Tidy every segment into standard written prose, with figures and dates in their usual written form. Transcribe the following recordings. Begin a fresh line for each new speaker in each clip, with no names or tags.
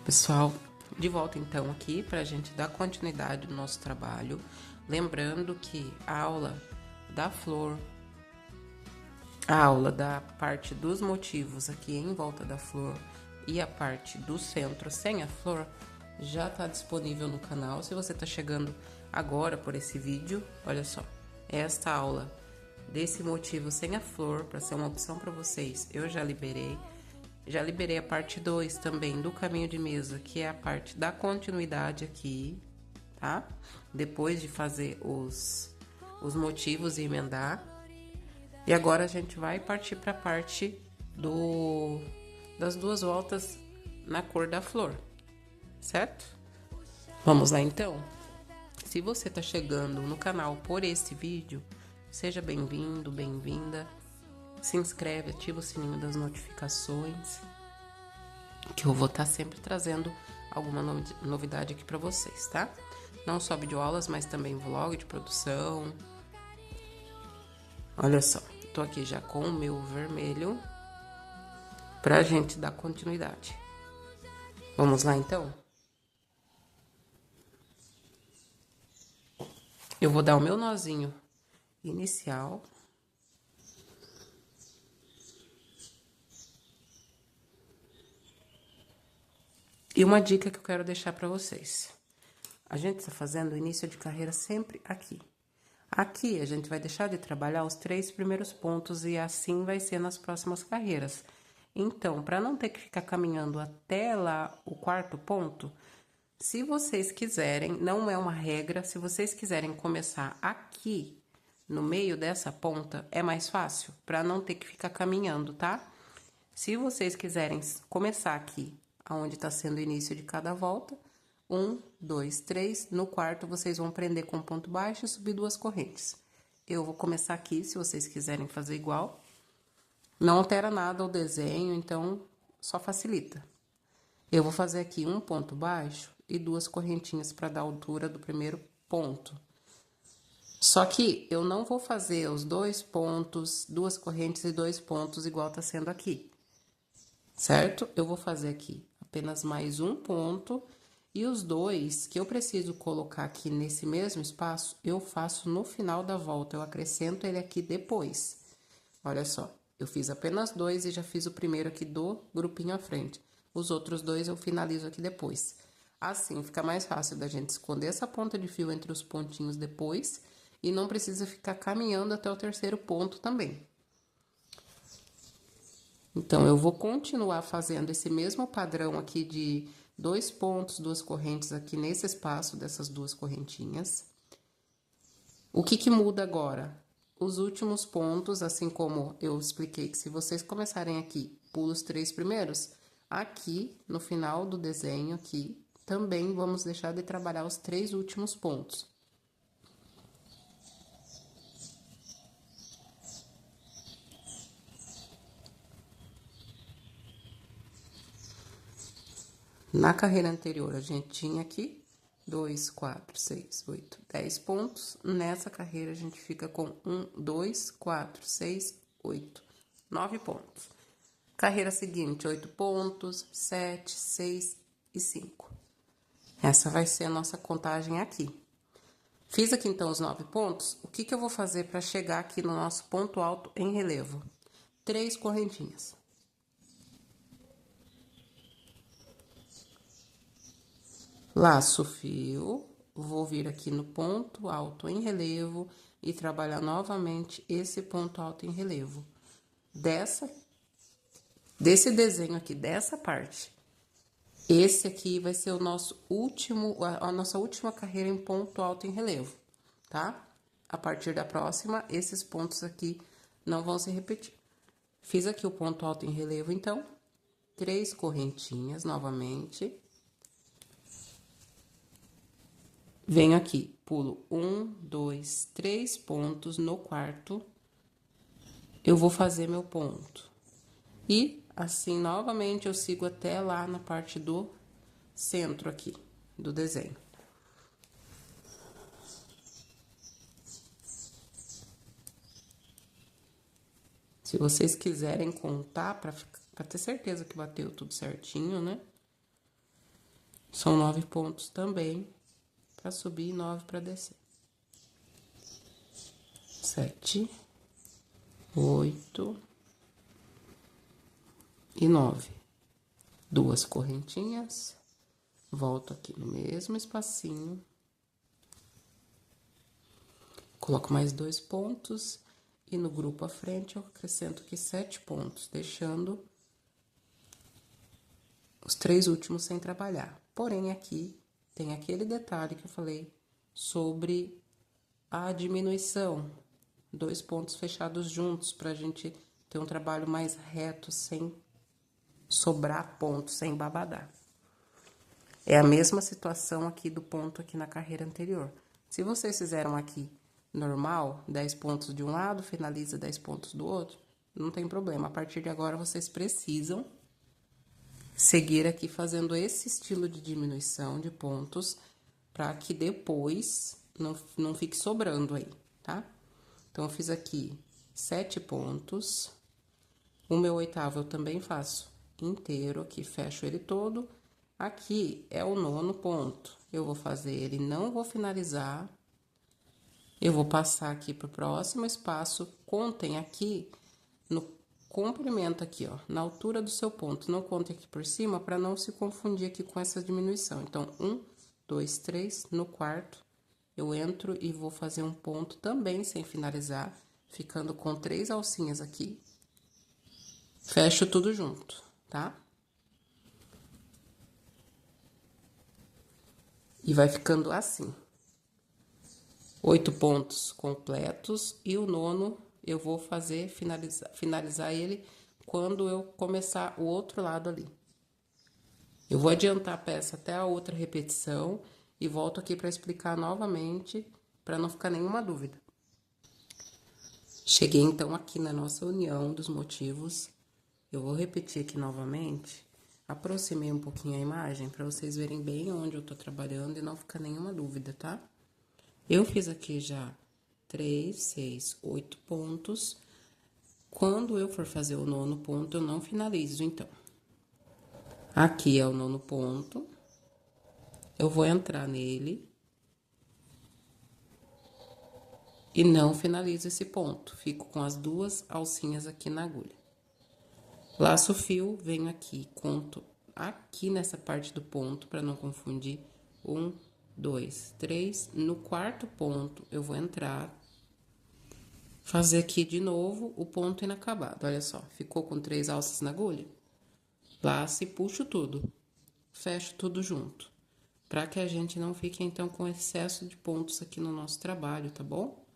Pessoal, de volta então aqui para a gente dar continuidade no nosso trabalho. Lembrando que a aula da flor, a aula da parte dos motivos aqui em volta da flor e a parte do centro sem a flor já está disponível no canal. Se você está chegando agora por esse vídeo, olha só, esta aula desse motivo sem a flor, para ser uma opção para vocês, eu já liberei. Já liberei a parte 2 também do caminho de mesa, que é a parte da continuidade aqui, tá? Depois de fazer os motivos e emendar. E agora a gente vai partir para a parte das duas voltas na cor da flor, certo? Vamos lá então? Se você tá chegando no canal por esse vídeo, seja bem-vindo, bem-vinda. Se inscreve, ativa o sininho das notificações, que eu vou estar sempre trazendo alguma novidade aqui para vocês, tá? Não só videoaulas, mas também vlog de produção. Olha só, tô aqui já com o meu vermelho pra gente dar continuidade. Vamos lá então? Eu vou dar o meu nozinho inicial. E uma dica que eu quero deixar para vocês. A gente está fazendo o início de carreira sempre aqui. Aqui a gente vai deixar de trabalhar os 3 primeiros pontos e assim vai ser nas próximas carreiras. Então, para não ter que ficar caminhando até lá o 4º ponto, se vocês quiserem, não é uma regra, se vocês quiserem começar aqui, no meio dessa ponta, é mais fácil, para não ter que ficar caminhando, tá? Se vocês quiserem começar aqui, aonde está sendo o início de cada volta, 1, 2, 3, no 4º vocês vão prender com ponto baixo e subir 2 correntes. Eu vou começar aqui, se vocês quiserem fazer igual. Não altera nada o desenho, então só facilita. Eu vou fazer aqui um ponto baixo e 2 correntinhas para dar a altura do primeiro ponto. Só que eu não vou fazer os 2 pontos, 2 correntes e 2 pontos igual tá sendo aqui. Certo? Eu vou fazer aqui apenas mais um ponto e os 2 que eu preciso colocar aqui nesse mesmo espaço, eu faço no final da volta, eu acrescento ele aqui depois. Olha só, eu fiz apenas 2 e já fiz o primeiro aqui do grupinho à frente. Os outros 2 eu finalizo aqui depois. Assim, fica mais fácil da gente esconder essa ponta de fio entre os pontinhos depois e não precisa ficar caminhando até o 3º ponto também. Então, eu vou continuar fazendo esse mesmo padrão aqui de 2 pontos, 2 correntes aqui nesse espaço dessas 2 correntinhas. O que muda agora? Os últimos pontos, assim como eu expliquei que se vocês começarem aqui, pula os 3 primeiros, aqui no final do desenho aqui, também vamos deixar de trabalhar os 3 últimos pontos. Na carreira anterior, a gente tinha aqui 2, 4, 6, 8, 10 pontos. Nessa carreira, a gente fica com 1, 2, 4, 6, 8, 9 pontos. Carreira seguinte, 8 pontos, 7, 6 e 5. Essa vai ser a nossa contagem aqui. Fiz aqui, então, os 9 pontos. O que eu vou fazer para chegar aqui no nosso ponto alto em relevo? 3 correntinhas. Laço o fio, vou vir aqui no ponto alto em relevo e trabalhar novamente esse ponto alto em relevo. Desse desenho aqui, dessa parte. Esse aqui vai ser o nosso último, a nossa última carreira em ponto alto em relevo, tá? A partir da próxima, esses pontos aqui não vão se repetir. Fiz aqui o ponto alto em relevo, então, 3 correntinhas novamente. Venho aqui, pulo 1, 2, 3 pontos no 4º, eu vou fazer meu ponto. E, assim, novamente, eu sigo até lá na parte do centro aqui, do desenho. Se vocês quiserem contar, para ter certeza que bateu tudo certinho, né? São 9 pontos também para subir e 9 para descer. 7, 8 e 9. 2 correntinhas. Volto aqui no mesmo espacinho. Coloco mais 2 pontos. E no grupo à frente, eu acrescento aqui 7 pontos, deixando os 3 últimos sem trabalhar. Porém, aqui tem aquele detalhe que eu falei sobre a diminuição. 2 pontos fechados juntos, pra gente ter um trabalho mais reto, sem sobrar pontos, sem babadar. É a mesma situação aqui do ponto aqui na carreira anterior. Se vocês fizeram aqui normal, 10 pontos de um lado, finaliza 10 pontos do outro, não tem problema. A partir de agora, vocês precisam seguir aqui fazendo esse estilo de diminuição de pontos, para que depois não fique sobrando aí, tá? Então, eu fiz aqui 7 pontos. O meu oitavo eu também faço inteiro aqui, fecho ele todo. Aqui é o 9º ponto. Eu vou fazer ele, não vou finalizar. Eu vou passar aqui pro próximo espaço. Contem aqui no comprimento aqui, ó, na altura do seu ponto. Não contem aqui por cima para não se confundir aqui com essa diminuição. Então, 1, 2, 3, no quarto, eu entro e vou fazer um ponto também sem finalizar, ficando com 3 alcinhas aqui. Fecho tudo junto, tá? E vai ficando assim. 8 pontos completos e o 9º eu vou fazer, finalizar ele quando eu começar o outro lado ali. Eu vou adiantar a peça até a outra repetição e volto aqui para explicar novamente, para não ficar nenhuma dúvida. Cheguei então aqui na nossa união dos motivos. Eu vou repetir aqui novamente. Aproximei um pouquinho a imagem para vocês verem bem onde eu tô trabalhando e não ficar nenhuma dúvida, tá? Eu fiz aqui já 3, 6, 8 pontos. Quando eu for fazer o 9º ponto, eu não finalizo, então. Aqui é o 9º ponto. Eu vou entrar nele. E não finalizo esse ponto. Fico com as 2 alcinhas aqui na agulha. Laço o fio, venho aqui, conto aqui nessa parte do ponto, para não confundir. 1, 2, 3. No 4º ponto, eu vou entrar, fazer aqui de novo o ponto inacabado. Olha só, ficou com 3 alças na agulha? Laço e puxo tudo. Fecho tudo junto. Para que a gente não fique, então, com excesso de pontos aqui no nosso trabalho, tá bom?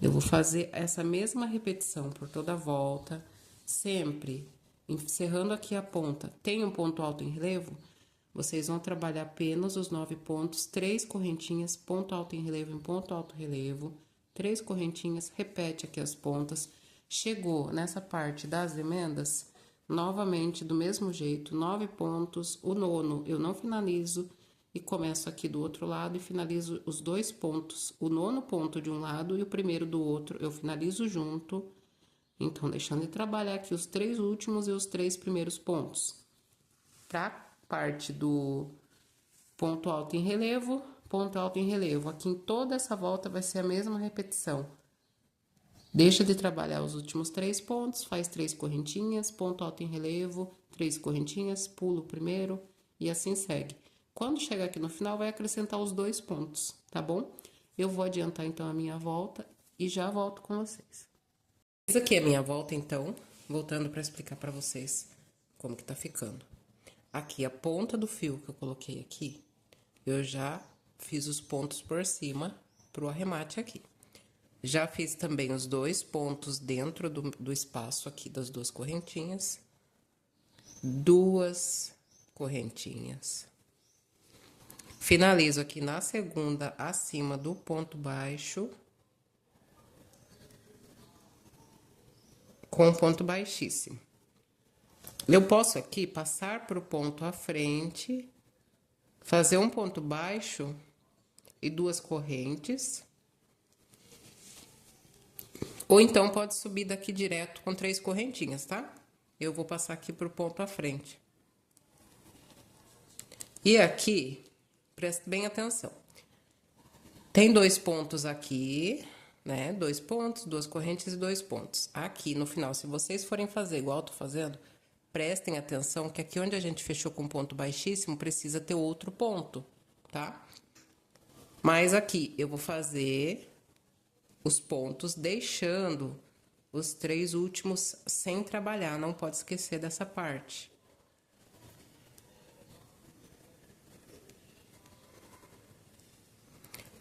Eu vou fazer essa mesma repetição por toda a volta, sempre encerrando aqui a ponta. Tem um ponto alto em relevo? Vocês vão trabalhar apenas os 9 pontos, 3 correntinhas, ponto alto em relevo em ponto alto relevo, 3 correntinhas, repete aqui as pontas. Chegou nessa parte das emendas, novamente do mesmo jeito, 9 pontos, o 9º eu não finalizo e começo aqui do outro lado e finalizo os 2 pontos, o 9º ponto de um lado e o primeiro do outro, eu finalizo junto. Então, deixando de trabalhar aqui os 3 últimos e os 3 primeiros pontos. Pra parte do ponto alto em relevo, ponto alto em relevo. Aqui em toda essa volta vai ser a mesma repetição. Deixa de trabalhar os últimos 3 pontos, faz 3 correntinhas, ponto alto em relevo, 3 correntinhas, pula o primeiro e assim segue. Quando chegar aqui no final, vai acrescentar os 2 pontos, tá bom? Eu vou adiantar, então, a minha volta e já volto com vocês. Essa aqui é a minha volta, então, voltando para explicar para vocês como que tá ficando. Aqui, a ponta do fio que eu coloquei aqui, eu já fiz os pontos por cima pro arremate aqui. Já fiz também os 2 pontos dentro do espaço aqui das 2 correntinhas. 2 correntinhas. Finalizo aqui na segunda, acima do ponto baixo. Com ponto baixíssimo. Eu posso aqui passar pro ponto à frente, fazer um ponto baixo e 2 correntes. Ou então, pode subir daqui direto com 3 correntinhas, tá? Eu vou passar aqui pro ponto à frente. E aqui, preste bem atenção. Tem 2 pontos aqui, né? 2 pontos, 2 correntes e 2 pontos. Aqui no final, se vocês forem fazer igual eu tô fazendo, prestem atenção que aqui onde a gente fechou com ponto baixíssimo, precisa ter outro ponto, tá? Mas aqui eu vou fazer os pontos deixando os 3 últimos sem trabalhar, não pode esquecer dessa parte.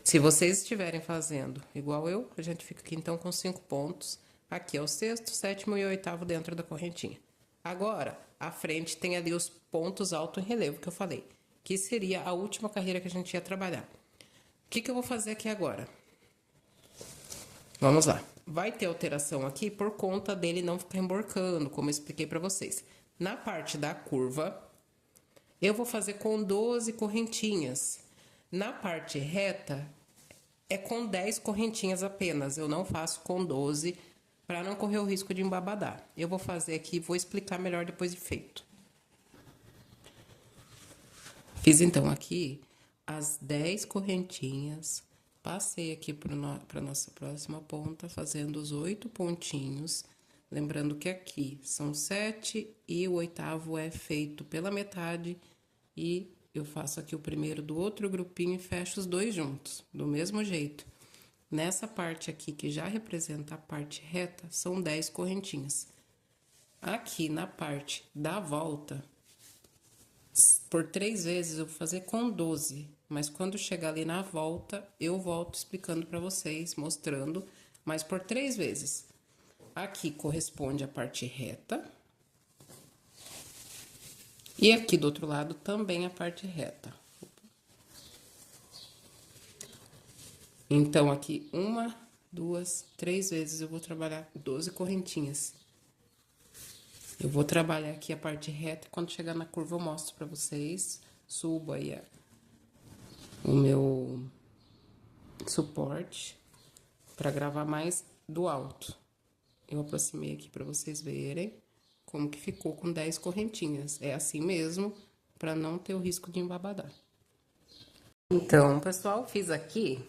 Se vocês estiverem fazendo igual eu, a gente fica aqui então com 5 pontos. Aqui é o sexto, sétimo e oitavo dentro da correntinha. Agora, a frente tem ali os pontos alto em relevo que eu falei, que seria a última carreira que a gente ia trabalhar. O que eu vou fazer aqui agora? Vamos lá. Vai ter alteração aqui por conta dele não ficar emborcando, como eu expliquei para vocês. Na parte da curva, eu vou fazer com 12 correntinhas. Na parte reta, é com 10 correntinhas apenas. Eu não faço com 12, para não correr o risco de embabadar. Eu vou fazer aqui, vou explicar melhor depois de feito. Fiz então aqui as 10 correntinhas. Passei aqui para nossa próxima ponta, fazendo os 8 pontinhos. Lembrando que aqui são 7 e o oitavo é feito pela metade. E eu faço aqui o primeiro do outro grupinho e fecho os 2 juntos, do mesmo jeito. Nessa parte aqui, que já representa a parte reta, são 10 correntinhas. Aqui na parte da volta, por 3 vezes eu vou fazer com 12. Mas quando chegar ali na volta, eu volto explicando para vocês, mostrando, mas por 3 vezes. Aqui corresponde a parte reta. E aqui do outro lado também a parte reta. Então, aqui 1, 2, 3 vezes eu vou trabalhar 12 correntinhas. Eu vou trabalhar aqui a parte reta e quando chegar na curva eu mostro pra vocês. Subo aí o meu suporte pra gravar mais do alto. Eu aproximei aqui pra vocês verem como que ficou com 10 correntinhas. É assim mesmo, pra não ter o risco de embabadar. Então, pessoal, fiz aqui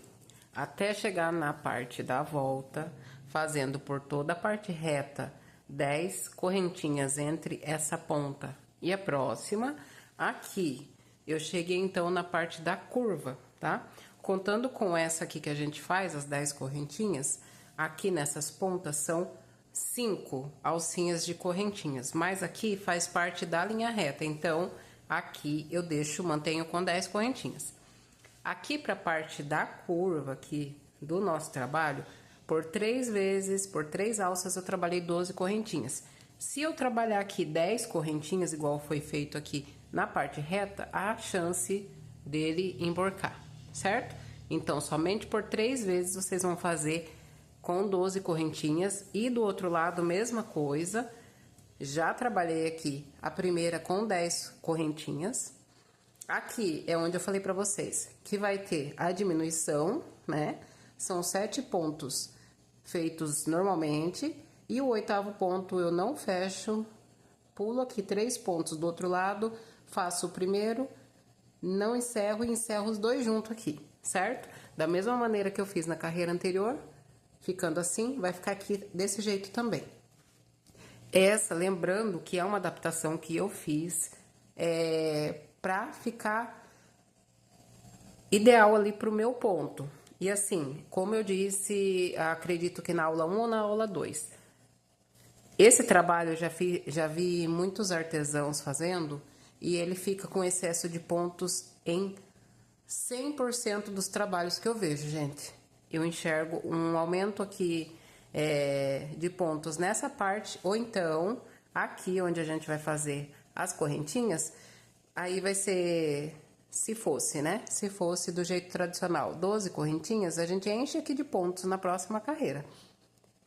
até chegar na parte da volta, fazendo por toda a parte reta 10 correntinhas entre essa ponta e a próxima. Aqui, eu cheguei então na parte da curva, tá? Contando com essa aqui que a gente faz, as 10 correntinhas, aqui nessas pontas são 5 alcinhas de correntinhas, mas aqui faz parte da linha reta, então aqui eu mantenho com 10 correntinhas. Aqui para a parte da curva aqui do nosso trabalho, por 3 vezes, por 3 alças, eu trabalhei 12 correntinhas. Se eu trabalhar aqui 10 correntinhas, igual foi feito aqui na parte reta, há chance dele emborcar, certo? Então, somente por 3 vezes vocês vão fazer com 12 correntinhas. E do outro lado, mesma coisa. Já trabalhei aqui a primeira com 10 correntinhas. Aqui é onde eu falei pra vocês que vai ter a diminuição, né? São 7 pontos feitos normalmente. E o oitavo ponto eu não fecho, pulo aqui 3 pontos do outro lado, faço o primeiro, não encerro e encerro os 2 juntos aqui, certo? Da mesma maneira que eu fiz na carreira anterior, ficando assim, vai ficar aqui desse jeito também. Essa, lembrando que é uma adaptação que eu fiz, pra ficar ideal ali pro meu ponto. E assim, como eu disse, acredito que na aula 1 ou na aula 2, esse trabalho eu já vi muitos artesãos fazendo e ele fica com excesso de pontos em 100% dos trabalhos que eu vejo, gente. Eu enxergo um aumento aqui de pontos nessa parte, ou então aqui onde a gente vai fazer as correntinhas, aí vai ser, se fosse, né? Se fosse do jeito tradicional, 12 correntinhas, a gente enche aqui de pontos na próxima carreira.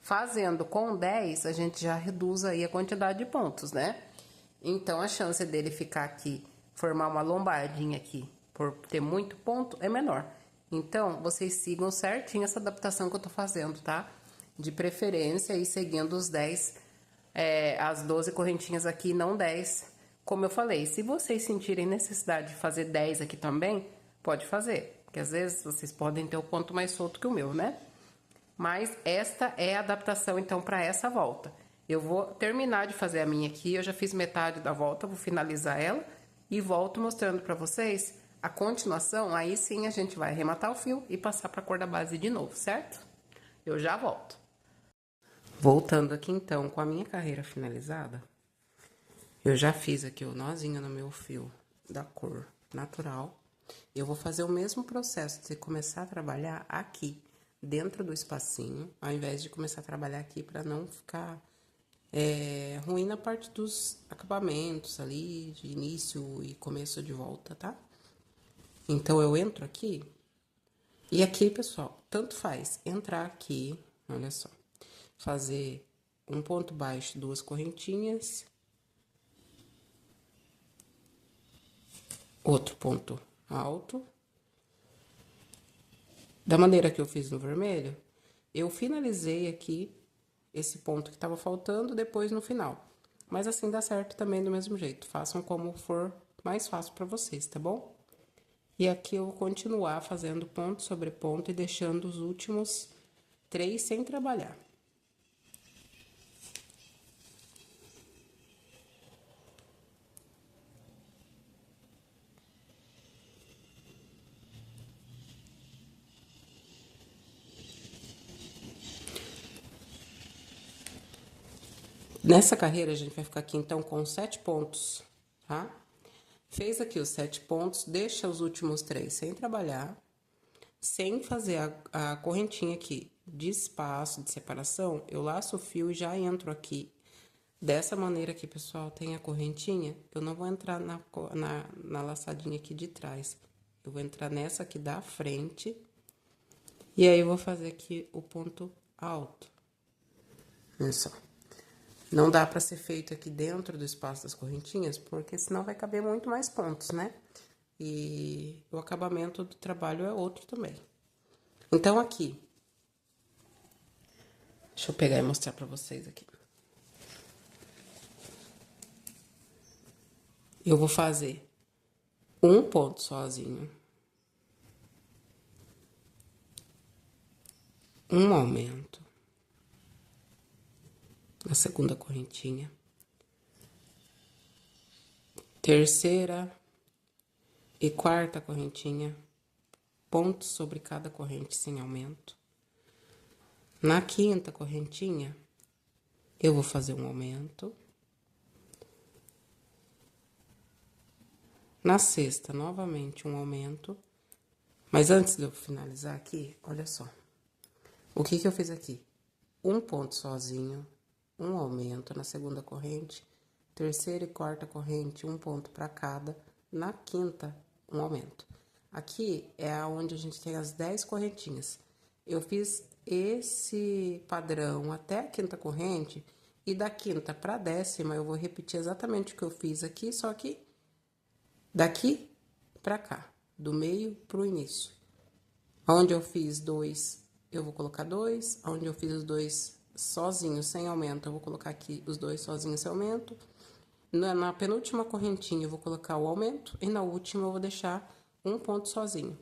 Fazendo com 10, a gente já reduz aí a quantidade de pontos, né? Então, a chance dele ficar aqui, formar uma lombadinha aqui, por ter muito ponto, é menor. Então, vocês sigam certinho essa adaptação que eu tô fazendo, tá? De preferência, aí seguindo os 10, as 12 correntinhas aqui, não 10 Como eu falei, se vocês sentirem necessidade de fazer 10 aqui também, pode fazer. Porque às vezes vocês podem ter o ponto mais solto que o meu, né? Mas esta é a adaptação, então, para essa volta. Eu vou terminar de fazer a minha aqui, eu já fiz metade da volta, vou finalizar ela e volto mostrando para vocês a continuação. Aí sim a gente vai arrematar o fio e passar para a cor da base de novo, certo? Eu já volto. Voltando aqui, então, com a minha carreira finalizada, eu já fiz aqui o nozinho no meu fio da cor natural. Eu vou fazer o mesmo processo de começar a trabalhar aqui, dentro do espacinho, ao invés de começar a trabalhar aqui para não ficar ruim na parte dos acabamentos ali, de início e começo de volta, tá? Então, eu entro aqui, e aqui, pessoal, tanto faz entrar aqui, olha só, fazer um ponto baixo, 2 correntinhas, outro ponto alto. Da maneira que eu fiz no vermelho, eu finalizei aqui esse ponto que estava faltando depois no final. Mas assim dá certo também do mesmo jeito. Façam como for mais fácil para vocês, tá bom? E aqui eu vou continuar fazendo ponto sobre ponto e deixando os últimos 3 sem trabalhar. Nessa carreira, a gente vai ficar aqui, então, com 7 pontos, tá? Fez aqui os 7 pontos, deixa os últimos 3 sem trabalhar, sem fazer a correntinha aqui de espaço, de separação, eu laço o fio e já entro aqui. Dessa maneira aqui, pessoal, tem a correntinha, eu não vou entrar na laçadinha aqui de trás. Eu vou entrar nessa aqui da frente, e aí eu vou fazer aqui o ponto alto. Olha só. Não dá pra ser feito aqui dentro do espaço das correntinhas, porque senão vai caber muito mais pontos, né? E o acabamento do trabalho é outro também. Então, aqui, deixa eu pegar e mostrar pra vocês aqui. Eu vou fazer um ponto sozinho, um aumento na segunda correntinha, terceira e quarta correntinha, ponto sobre cada corrente sem aumento. Na quinta correntinha, eu vou fazer um aumento. Na sexta, novamente, um aumento. Mas antes de eu finalizar aqui, olha só. O que eu fiz aqui? Um ponto sozinho, um aumento na segunda corrente, terceira e quarta corrente, um ponto para cada. Na quinta, um aumento. Aqui é onde a gente tem as 10 correntinhas. Eu fiz esse padrão até a quinta corrente, e da quinta para a décima eu vou repetir exatamente o que eu fiz aqui, só que daqui para cá, do meio pro início. Onde eu fiz 2, eu vou colocar 2. Onde eu fiz os 2 sozinhos, sem aumento, eu vou colocar aqui os 2 sozinhos sem aumento. Na penúltima correntinha, eu vou colocar o aumento. E na última, eu vou deixar um ponto sozinho.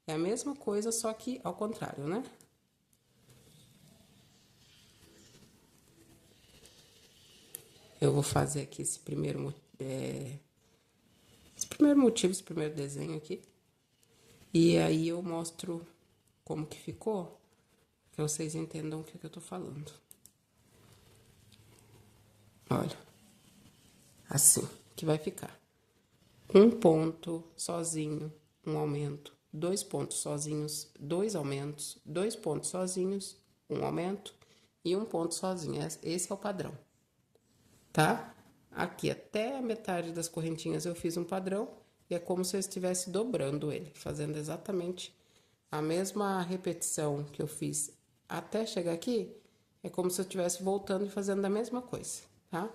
É a mesma coisa, só que ao contrário, né? Eu vou fazer aqui esse primeiro motivo, esse primeiro desenho aqui. E aí, eu mostro como que ficou, que vocês entendam o que eu tô falando. Olha, assim que vai ficar. Um ponto sozinho, um aumento. 2 pontos sozinhos, 2 aumentos. 2 pontos sozinhos, um aumento. E um ponto sozinho. Esse é o padrão, tá? Aqui até a metade das correntinhas eu fiz um padrão. E é como se eu estivesse dobrando ele, fazendo exatamente a mesma repetição que eu fiz até chegar aqui. É como se eu estivesse voltando e fazendo a mesma coisa, tá?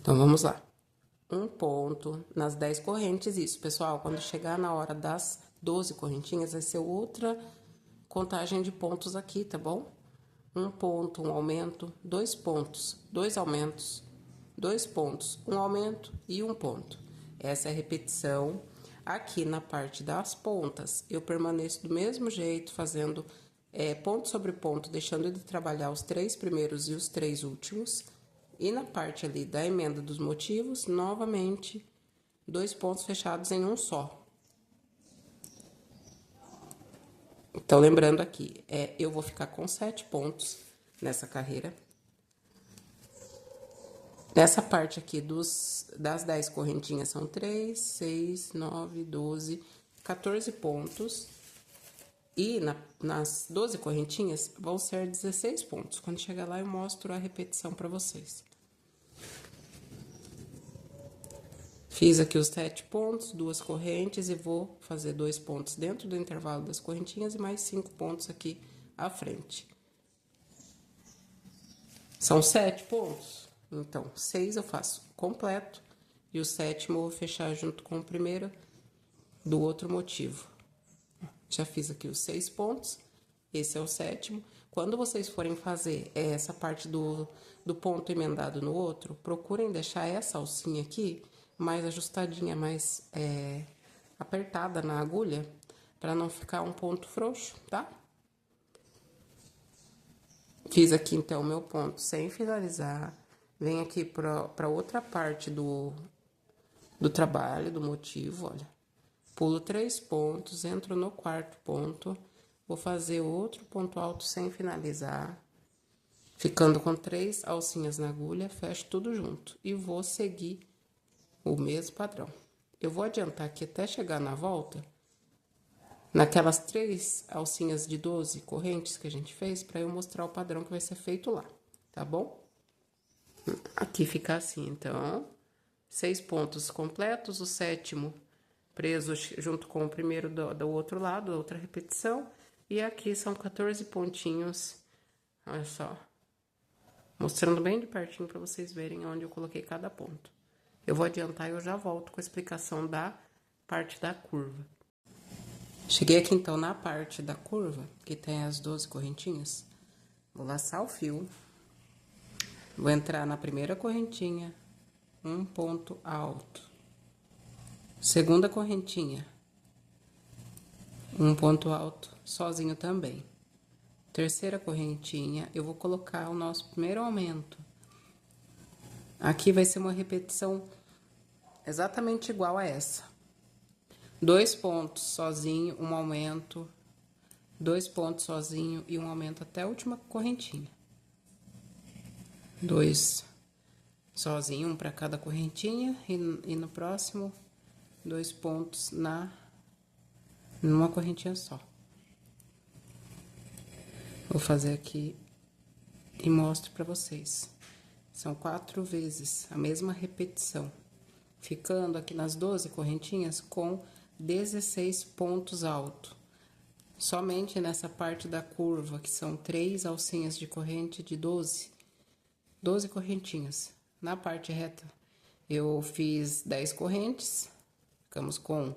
Então, vamos lá. Um ponto nas 10 correntes, isso, pessoal. Quando chegar na hora das 12 correntinhas, vai ser outra contagem de pontos aqui, tá bom? um ponto, um aumento, 2 pontos, 2 aumentos, 2 pontos, um aumento e um ponto. Essa é a repetição. Aqui na parte das pontas, eu permaneço do mesmo jeito, fazendo ponto sobre ponto, deixando de trabalhar os 3 primeiros e os 3 últimos. E na parte ali da emenda dos motivos, novamente, 2 pontos fechados em um só. Então, lembrando aqui, eu vou ficar com 7 pontos nessa carreira. Nessa parte aqui das 10 correntinhas, são 3, 6, 9, 12, 14 pontos. E nas 12 correntinhas, vão ser 16 pontos. Quando chegar lá, eu mostro a repetição para vocês. Fiz aqui os 7 pontos, 2 correntes, e vou fazer 2 pontos dentro do intervalo das correntinhas e mais 5 pontos aqui à frente. São 7 pontos, então 6 eu faço completo e o 7º eu vou fechar junto com o primeiro do outro motivo. Já fiz aqui os 6 pontos, esse é o 7º. Quando vocês forem fazer essa parte do ponto emendado no outro, procurem deixar essa alcinha aqui mais ajustadinha, mais apertada na agulha, para não ficar um ponto frouxo, tá? Fiz aqui, então, o meu ponto sem finalizar. Venho aqui para outra parte do trabalho, do motivo, olha. Pulo 3 pontos, entro no 4º ponto, vou fazer outro ponto alto sem finalizar, ficando com 3 alcinhas na agulha, fecho tudo junto e vou seguir o mesmo padrão. Eu vou adiantar aqui até chegar na volta, naquelas 3 alcinhas de 12 correntes que a gente fez, para eu mostrar o padrão que vai ser feito lá, tá bom? Aqui fica assim, então, 6 pontos completos, o 7º preso junto com o primeiro do outro lado, da outra repetição, e aqui são 14 pontinhos, olha só, mostrando bem de pertinho para vocês verem onde eu coloquei cada ponto. Eu vou adiantar e eu já volto com a explicação da parte da curva. Cheguei aqui, então, na parte da curva, que tem as 12 correntinhas. Vou laçar o fio. Vou entrar na primeira correntinha, um ponto alto. Segunda correntinha, um ponto alto, sozinho também. Terceira correntinha, eu vou colocar o nosso primeiro aumento. Aqui vai ser uma repetição exatamente igual a essa. 2 pontos sozinho, um aumento, 2 pontos sozinho e um aumento até a última correntinha. 2 sozinho, um para cada correntinha, e no próximo, 2 pontos numa correntinha só. Vou fazer aqui e mostro para vocês. São 4 vezes a mesma repetição, ficando aqui nas 12 correntinhas com 16 pontos altos. Somente nessa parte da curva, que são 3 alcinhas de corrente de 12 correntinhas. Na parte reta, eu fiz 10 correntes, ficamos com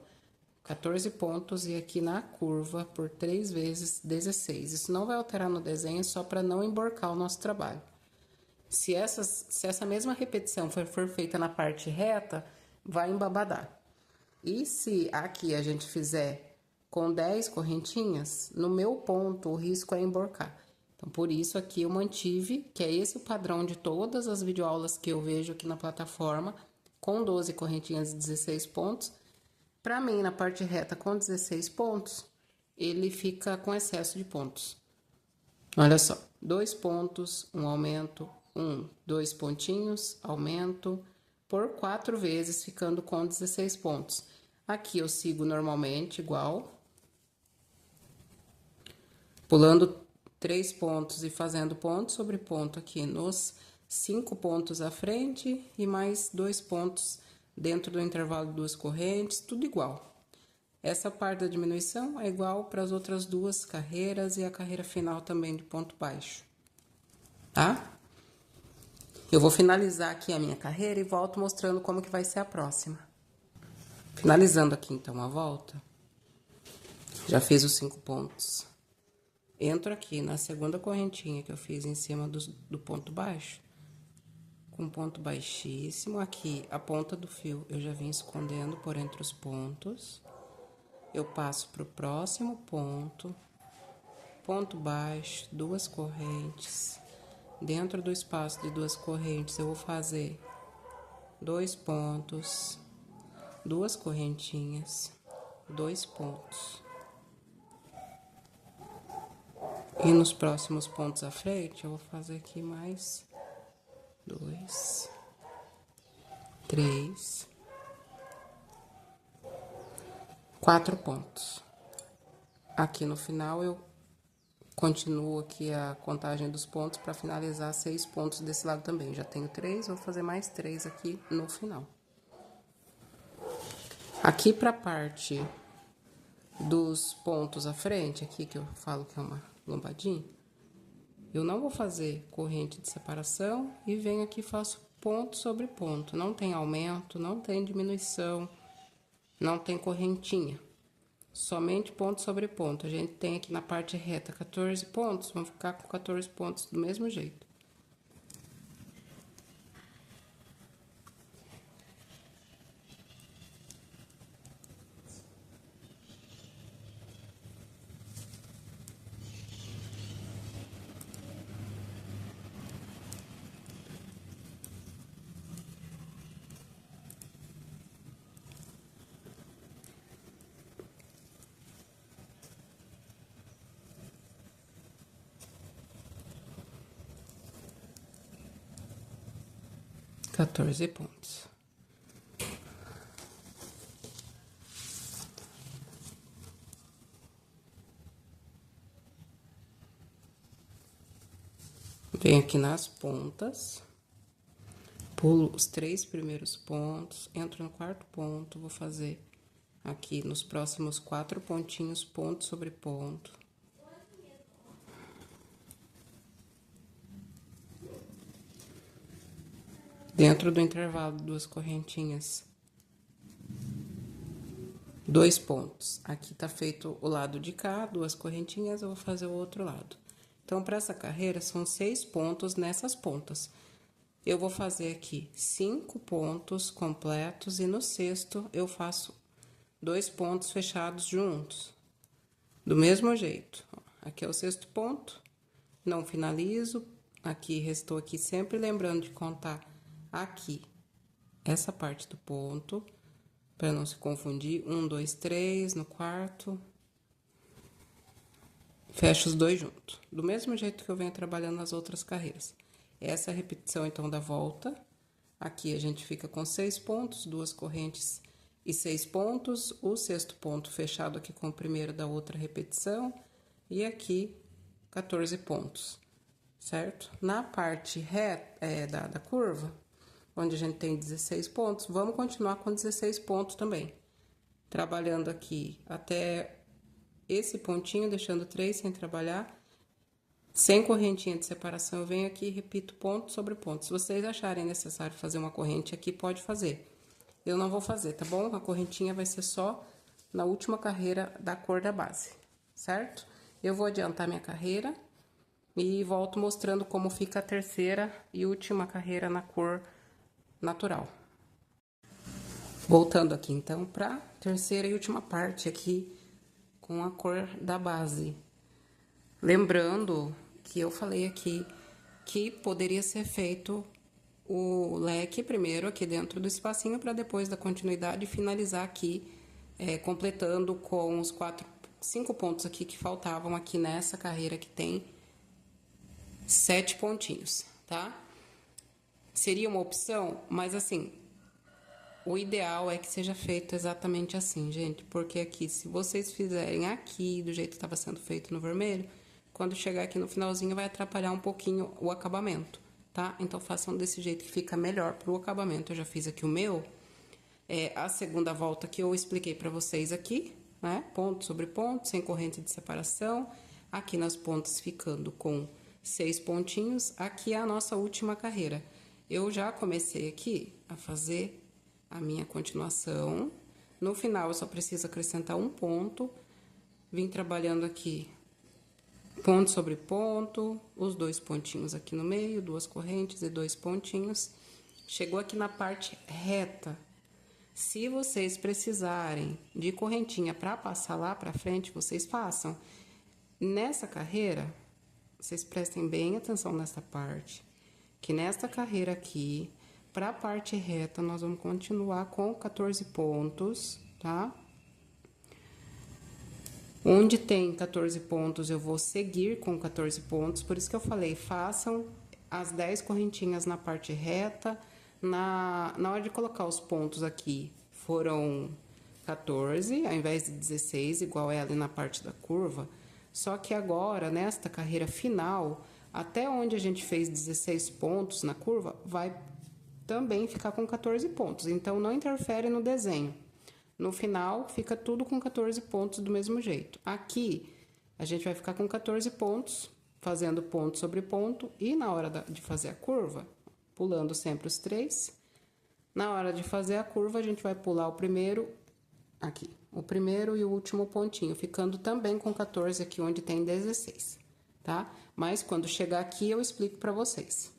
14 pontos, e aqui na curva, por 3 vezes, 16. Isso não vai alterar no desenho, só para não emborcar o nosso trabalho. Se essa mesma repetição for feita na parte reta, vai embabadar. E se aqui a gente fizer com 10 correntinhas, no meu ponto o risco é emborcar. Então, por isso aqui eu mantive, que é esse o padrão de todas as videoaulas que eu vejo aqui na plataforma, com 12 correntinhas e 16 pontos. Para mim, na parte reta com 16 pontos, ele fica com excesso de pontos. Olha só, 2 pontos, um aumento, 2 pontinhos, aumento, por 4 vezes, ficando com 16 pontos. Aqui eu sigo normalmente, igual, pulando 3 pontos e fazendo ponto sobre ponto aqui nos 5 pontos à frente e mais 2 pontos dentro do intervalo de 2 correntes, tudo igual. Essa parte da diminuição é igual para as outras 2 carreiras e a carreira final também de ponto baixo, tá? Eu vou finalizar aqui a minha carreira e volto mostrando como que vai ser a próxima. Finalizando aqui, então, a volta. Já fiz os 5 pontos Entro aqui na segunda correntinha que eu fiz em cima do ponto baixo, com ponto baixíssimo. Aqui, a ponta do fio eu já vim escondendo por entre os pontos. Eu passo pro próximo ponto, ponto baixo, 2 correntes. Dentro do espaço de 2 correntes, eu vou fazer 2 pontos, 2 correntinhas, 2 pontos. E nos próximos pontos à frente, eu vou fazer aqui mais 2, 3, 4 pontos. Aqui no final, eu continuo aqui a contagem dos pontos para finalizar 6 pontos desse lado também. Já tenho 3, vou fazer mais 3 aqui no final. Aqui para a parte dos pontos à frente, aqui que eu falo que é uma lombadinha, eu não vou fazer corrente de separação e venho aqui e faço ponto sobre ponto. Não tem aumento, não tem diminuição, não tem correntinha. Somente ponto sobre ponto. A gente tem aqui na parte reta 14 pontos, vamos ficar com 14 pontos do mesmo jeito. Quatorze pontos. Venho aqui nas pontas, pulo os 3 primeiros pontos, entro no 4º ponto, vou fazer aqui nos próximos 4 pontinhos, ponto sobre ponto. Dentro do intervalo de 2 correntinhas, 2 pontos. Aqui tá feito o lado de cá, 2 correntinhas, eu vou fazer o outro lado. Então, para essa carreira, são 6 pontos nessas pontas. Eu vou fazer aqui 5 pontos completos e no 6º eu faço 2 pontos fechados juntos. Do mesmo jeito. Aqui é o 6º ponto, não finalizo. Aqui, restou aqui, sempre lembrando de contar aqui essa parte do ponto, para não se confundir. 1, 2, 3, no 4º. Fecho os 2 juntos. Do mesmo jeito que eu venho trabalhando nas outras carreiras. Essa é a repetição, então, da volta. Aqui a gente fica com 6 pontos, 2 correntes e 6 pontos. O 6º ponto fechado aqui com o primeiro da outra repetição. E aqui, 14 pontos, certo? Na parte reta, da curva, onde a gente tem 16 pontos, vamos continuar com 16 pontos também. Trabalhando aqui até esse pontinho, deixando 3 sem trabalhar. Sem correntinha de separação, eu venho aqui e repito ponto sobre ponto. Se vocês acharem necessário fazer uma corrente aqui, pode fazer. Eu não vou fazer, tá bom? A correntinha vai ser só na última carreira da cor da base, certo? Eu vou adiantar minha carreira e volto mostrando como fica a terceira e última carreira na cor natural. Voltando aqui, então, pra terceira e última parte aqui com a cor da base. Lembrando que eu falei aqui que poderia ser feito o leque primeiro aqui dentro do espacinho para depois da continuidade finalizar aqui, completando com os 5 pontos aqui que faltavam aqui nessa carreira que tem 7 pontinhos, tá? Seria uma opção, mas assim, o ideal é que seja feito exatamente assim, gente, porque aqui, se vocês fizerem aqui do jeito que estava sendo feito no vermelho, quando chegar aqui no finalzinho vai atrapalhar um pouquinho o acabamento, tá? Então, façam desse jeito que fica melhor pro acabamento. Eu já fiz aqui o meu, a segunda volta que eu expliquei pra vocês aqui, né? Ponto sobre ponto, sem corrente de separação, aqui nas pontas ficando com 6 pontinhos, aqui é a nossa última carreira. Eu já comecei aqui a fazer a minha continuação. No final, eu só preciso acrescentar um ponto. Vim trabalhando aqui Ponto sobre ponto, os dois pontinhos aqui no meio, duas correntes e dois pontinhos. Chegou aqui na parte reta. Se vocês precisarem de correntinha para passar lá para frente, vocês façam. Nessa carreira, vocês prestem bem atenção nessa parte, que nesta carreira aqui, para a parte reta, nós vamos continuar com 14 pontos, tá? Onde tem 14 pontos, eu vou seguir com 14 pontos, por isso que eu falei, façam as 10 correntinhas na parte reta. Na hora de colocar os pontos aqui, foram 14, ao invés de 16, igual é ali na parte da curva. Só que agora, nesta carreira final, até onde a gente fez 16 pontos na curva, vai também ficar com 14 pontos. Então, não interfere no desenho. No final, fica tudo com 14 pontos do mesmo jeito. Aqui, a gente vai ficar com 14 pontos, fazendo ponto sobre ponto. E na hora de fazer a curva, pulando sempre os 3. Na hora de fazer a curva, a gente vai pular o primeiro, aqui, o primeiro e o último pontinho, ficando também com 14 aqui onde tem 16, tá? Mas quando chegar aqui, eu explico pra vocês.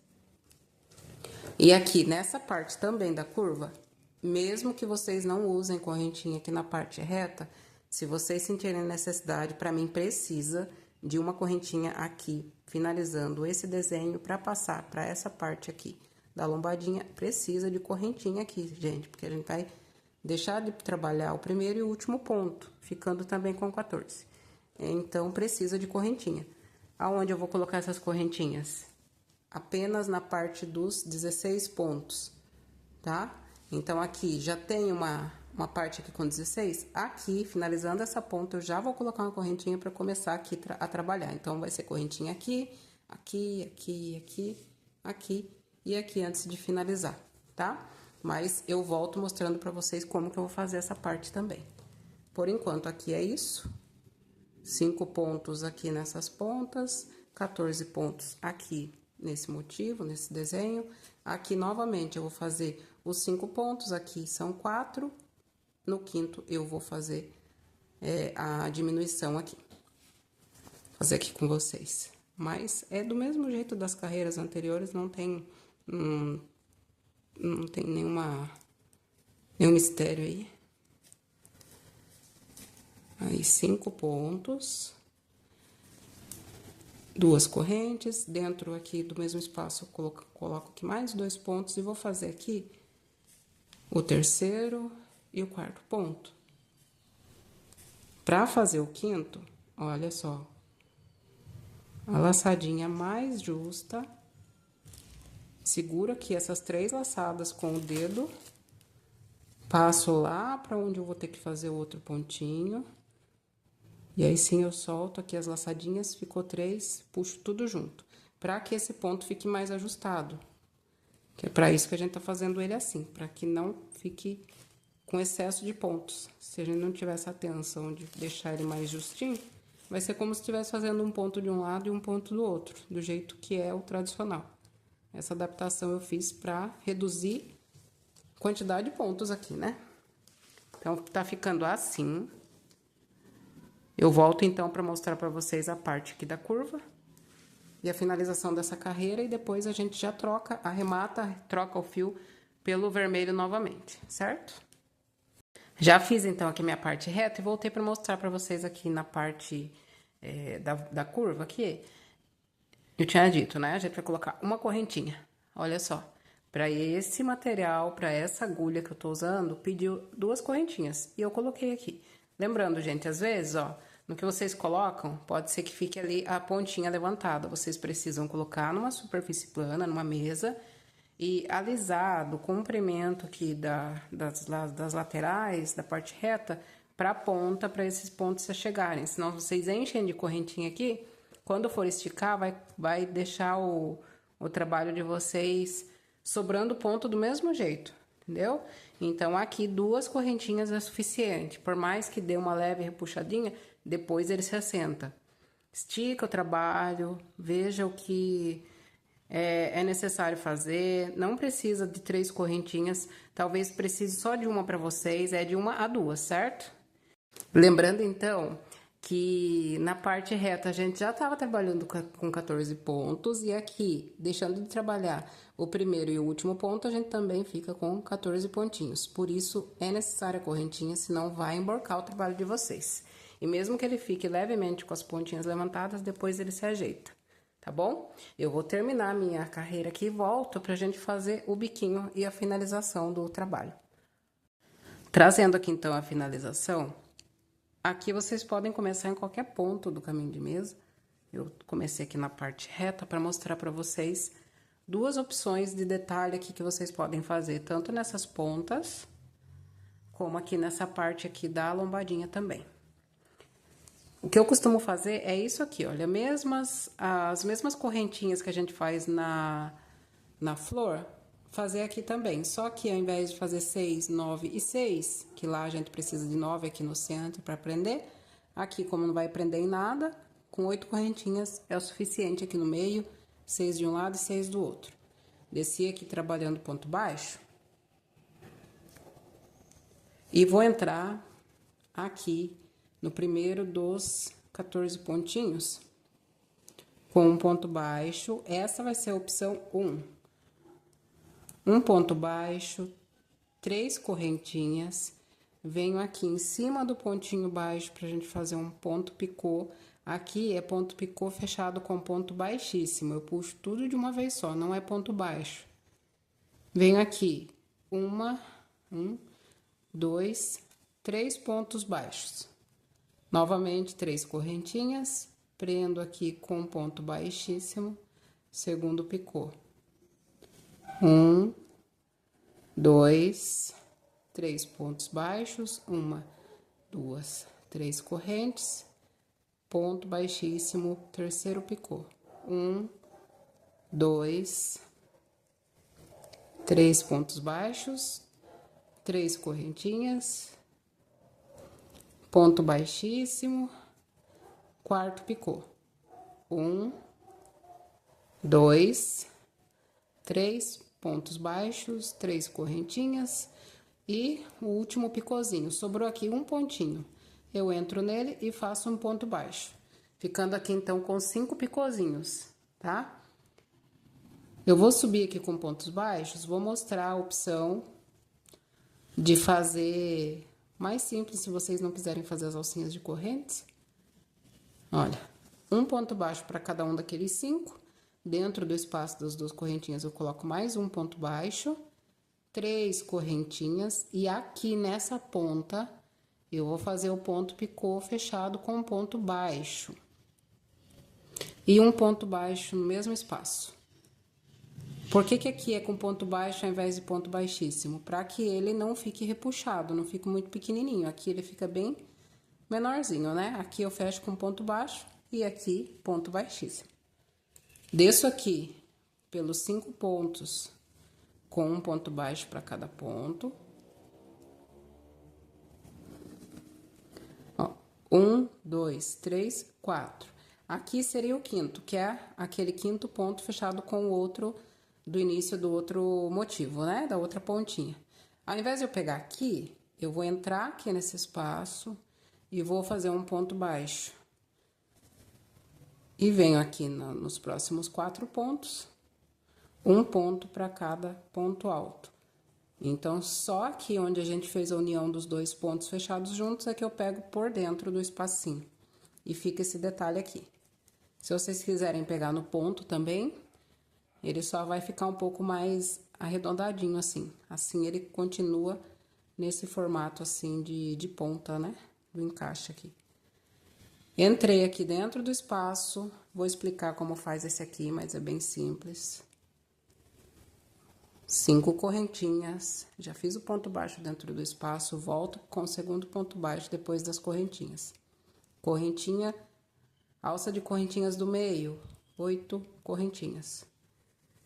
E aqui, nessa parte também da curva, mesmo que vocês não usem correntinha aqui na parte reta, se vocês sentirem necessidade, para mim precisa de uma correntinha aqui, finalizando esse desenho para passar para essa parte aqui da lombadinha, precisa de correntinha aqui, gente, porque a gente vai deixar de trabalhar o primeiro e o último ponto, ficando também com 14. Então, precisa de correntinha. Aonde eu vou colocar essas correntinhas? Apenas na parte dos 16 pontos, tá? Então, aqui já tem uma parte aqui com 16. Aqui, finalizando essa ponta, eu já vou colocar uma correntinha para começar aqui a trabalhar. Então, vai ser correntinha aqui, aqui, aqui, aqui, aqui e aqui antes de finalizar, tá? Mas eu volto mostrando para vocês como que eu vou fazer essa parte também. Por enquanto, aqui é isso. 5 pontos aqui nessas pontas, 14 pontos aqui nesse motivo, nesse desenho. Aqui, novamente, eu vou fazer os 5 pontos, aqui são 4. No quinto, eu vou fazer a diminuição aqui. Vou fazer aqui com vocês. Mas é do mesmo jeito das carreiras anteriores, não tem nenhum mistério aí. Aí, 5 pontos. 2 correntes, dentro aqui do mesmo espaço, eu coloco aqui mais 2 pontos e vou fazer aqui o terceiro e o quarto ponto. Para fazer o quinto, olha só, a laçadinha mais justa, seguro aqui essas 3 laçadas com o dedo, passo lá para onde eu vou ter que fazer o outro pontinho. E aí, sim, eu solto aqui as laçadinhas, ficou 3, puxo tudo junto. Pra que esse ponto fique mais ajustado. Que é pra isso que a gente tá fazendo ele assim, pra que não fique com excesso de pontos. Se a gente não tiver essa atenção de deixar ele mais justinho, vai ser como se estivesse fazendo um ponto de um lado e um ponto do outro, do jeito que é o tradicional. Essa adaptação eu fiz pra reduzir a quantidade de pontos aqui, né? Então, tá ficando assim. Eu volto, então, para mostrar para vocês a parte aqui da curva e a finalização dessa carreira, e depois a gente já arremata, troca o fio pelo vermelho novamente, certo? Já fiz, então, aqui minha parte reta e voltei para mostrar para vocês aqui na parte da curva aqui. Eu tinha dito, né? A gente vai colocar uma correntinha, olha só. Para esse material, para essa agulha que eu tô usando, pediu 2 correntinhas e eu coloquei aqui. Lembrando, gente, às vezes, ó, no que vocês colocam, pode ser que fique ali a pontinha levantada. Vocês precisam colocar numa superfície plana, numa mesa, e alisar do comprimento aqui das laterais, da parte reta, para a ponta, para esses pontos se chegarem. Senão, vocês enchem de correntinha aqui, quando for esticar, vai deixar o trabalho de vocês sobrando ponto do mesmo jeito, entendeu? Então, aqui 2 correntinhas é suficiente. Por mais que dê uma leve repuxadinha, depois ele se assenta. Estica o trabalho, veja o que é necessário fazer. Não precisa de 3 correntinhas, talvez precise só de uma para vocês, é de 1 a 2, certo? Lembrando, então, que na parte reta a gente já estava trabalhando com 14 pontos, e aqui, deixando de trabalhar o primeiro e o último ponto, a gente também fica com 14 pontinhos. Por isso, é necessária a correntinha, senão vai emborcar o trabalho de vocês. E mesmo que ele fique levemente com as pontinhas levantadas, depois ele se ajeita, tá bom? Eu vou terminar a minha carreira aqui e volto pra gente fazer o biquinho e a finalização do trabalho. Trazendo aqui, então, a finalização, aqui vocês podem começar em qualquer ponto do caminho de mesa. Eu comecei aqui na parte reta para mostrar para vocês duas opções de detalhe aqui que vocês podem fazer, tanto nessas pontas, como aqui nessa parte aqui da lombadinha também. O que eu costumo fazer é isso aqui, olha, as mesmas correntinhas que a gente faz na flor, fazer aqui também. Só que ao invés de fazer 6, 9 e 6, que lá a gente precisa de 9 aqui no centro para prender, aqui como não vai prender em nada, com 8 correntinhas é o suficiente aqui no meio, 6 de um lado e 6 do outro. Desci aqui trabalhando ponto baixo. E vou entrar aqui no primeiro dos 14 pontinhos, com um ponto baixo. Essa vai ser a opção 1. Um ponto baixo, 3 correntinhas, venho aqui em cima do pontinho baixo pra gente fazer um ponto picô. Aqui é ponto picô fechado com ponto baixíssimo, eu puxo tudo de uma vez só, não é ponto baixo. Venho aqui, 2, 3 pontos baixos. Novamente, 3 correntinhas, prendo aqui com ponto baixíssimo, segundo picô. 1, 2, 3 pontos baixos, 1, 2, 3 correntes, ponto baixíssimo, terceiro picô. 1, 2, 3 pontos baixos, 3 correntinhas, ponto baixíssimo, quarto picô. 1, 2, 3 pontos baixos, 3 correntinhas e o último picôzinho. Sobrou aqui um pontinho. Eu entro nele e faço um ponto baixo, ficando aqui então com 5 picôzinhos, tá? Eu vou subir aqui com pontos baixos, vou mostrar a opção de fazer mais simples, se vocês não quiserem fazer as alcinhas de correntes. Olha, um ponto baixo para cada um daqueles 5. Dentro do espaço das 2 correntinhas, eu coloco mais um ponto baixo, 3 correntinhas, e aqui nessa ponta, eu vou fazer o ponto picô fechado com um ponto baixo. E um ponto baixo no mesmo espaço. Por que que aqui é com ponto baixo ao invés de ponto baixíssimo? Para que ele não fique repuxado, não fique muito pequenininho. Aqui ele fica bem menorzinho, né? Aqui eu fecho com ponto baixo e aqui ponto baixíssimo. Desço aqui pelos 5 pontos com um ponto baixo para cada ponto. Ó, 1, 2, 3, 4. Aqui seria o quinto, que é aquele quinto ponto fechado com o outro do início do outro motivo, né? Da outra pontinha. Ao invés de eu pegar aqui, eu vou entrar aqui nesse espaço e vou fazer um ponto baixo. E venho aqui nos próximos 4 pontos, um ponto para cada ponto alto. Então, só aqui onde a gente fez a união dos 2 pontos fechados juntos é que eu pego por dentro do espacinho. E fica esse detalhe aqui. Se vocês quiserem pegar no ponto também, ele só vai ficar um pouco mais arredondadinho assim. Assim ele continua nesse formato assim de ponta, né? Do encaixe aqui. Entrei aqui dentro do espaço, vou explicar como faz esse aqui, mas é bem simples. 5 correntinhas, já fiz o ponto baixo dentro do espaço, volto com o segundo ponto baixo depois das correntinhas. Correntinha, alça de correntinhas do meio, 8 correntinhas.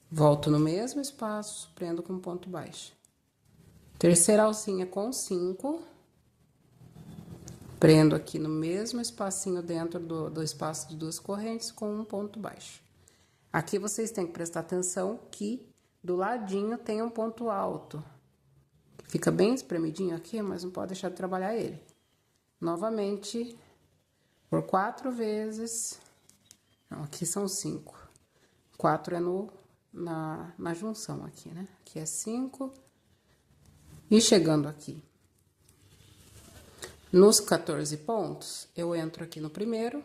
Volto no mesmo espaço, prendo com ponto baixo. Terceira alcinha com 5. Prendo aqui no mesmo espacinho dentro do espaço de 2 correntes com um ponto baixo. Aqui vocês têm que prestar atenção que do ladinho tem um ponto alto. Fica bem espremidinho aqui, mas não pode deixar de trabalhar ele. Novamente, por 4 vezes. Não, aqui são 5. 4 é na junção aqui, né? Aqui é 5. E chegando aqui nos 14 pontos, eu entro aqui no primeiro,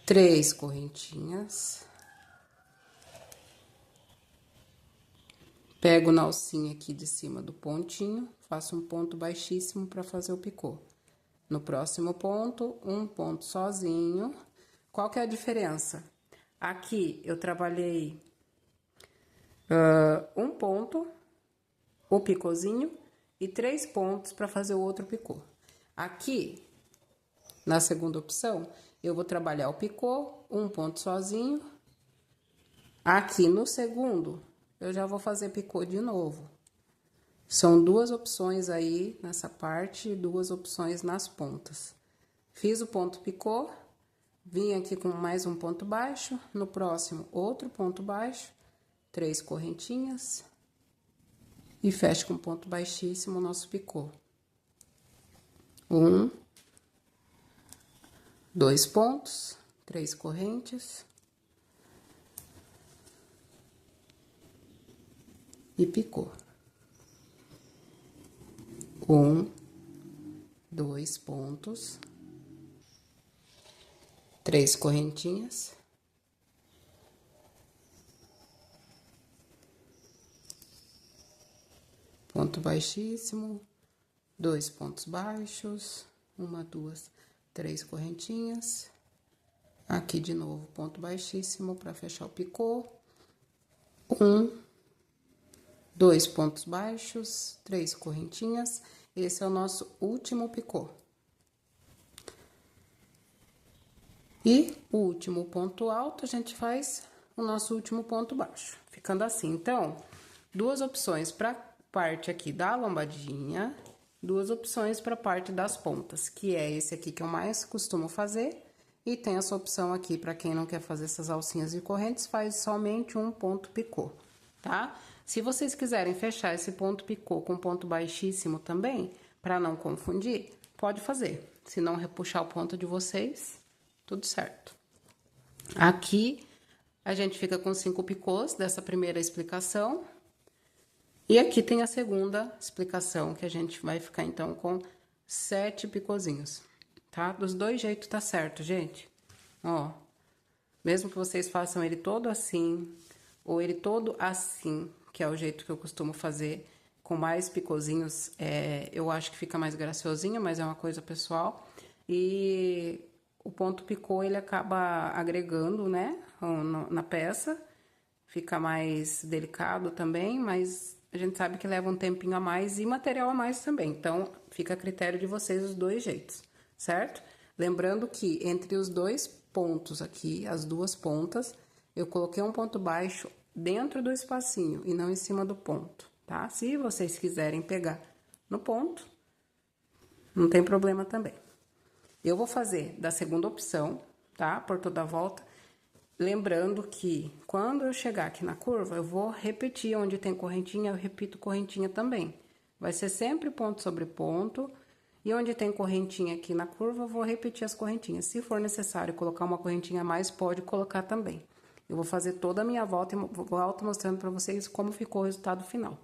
3 correntinhas. Pego na alcinha aqui de cima do pontinho, faço um ponto baixíssimo para fazer o picô. No próximo ponto, um ponto sozinho. Qual que é a diferença? Aqui eu trabalhei um ponto, o picôzinho, e 3 pontos para fazer o outro picô. Aqui, na segunda opção, eu vou trabalhar o picô, um ponto sozinho. Aqui no segundo, eu já vou fazer picô de novo. São 2 opções aí nessa parte e 2 opções nas pontas. Fiz o ponto picô, vim aqui com mais um ponto baixo, no próximo outro ponto baixo, 3 correntinhas e fecho com ponto baixíssimo o nosso picô. 1, 2 pontos, 3 correntes. E picô. 1, 2 pontos, 3 correntinhas. Ponto baixíssimo, 2 pontos baixos, 1, 2, 3 correntinhas. Aqui de novo, ponto baixíssimo para fechar o picô. 1, 2 pontos baixos, 3 correntinhas. Esse é o nosso último picô. E o último ponto alto, a gente faz o nosso último ponto baixo, ficando assim. Então, 2 opções para parte aqui da lombadinha, 2 opções para parte das pontas, que é esse aqui que eu mais costumo fazer. E tem essa opção aqui, para quem não quer fazer essas alcinhas e correntes, faz somente um ponto picô, tá? Se vocês quiserem fechar esse ponto picô com ponto baixíssimo também, para não confundir, pode fazer. Se não repuxar o ponto de vocês, tudo certo. Aqui, a gente fica com 5 picôs dessa primeira explicação. E aqui tem a segunda explicação, que a gente vai ficar, então, com 7 picôzinhos, tá? Dos 2 jeitos tá certo, gente. Ó, mesmo que vocês façam ele todo assim, ou ele todo assim, que é o jeito que eu costumo fazer, com mais picôzinhos, eu acho que fica mais graciosinho, mas é uma coisa pessoal. E o ponto picô, ele acaba agregando, né, na peça, fica mais delicado também, mas a gente sabe que leva um tempinho a mais e material a mais também. Então, fica a critério de vocês os 2 jeitos, certo? Lembrando que entre os 2 pontos aqui, as 2 pontas, eu coloquei um ponto baixo dentro do espacinho e não em cima do ponto, tá? Se vocês quiserem pegar no ponto, não tem problema também. Eu vou fazer da segunda opção, tá? Por toda a volta. Lembrando que quando eu chegar aqui na curva, eu vou repetir onde tem correntinha, eu repito correntinha também. Vai ser sempre ponto sobre ponto. E onde tem correntinha aqui na curva, eu vou repetir as correntinhas. Se for necessário colocar uma correntinha a mais, pode colocar também. Eu vou fazer toda a minha volta e volto mostrando pra vocês como ficou o resultado final.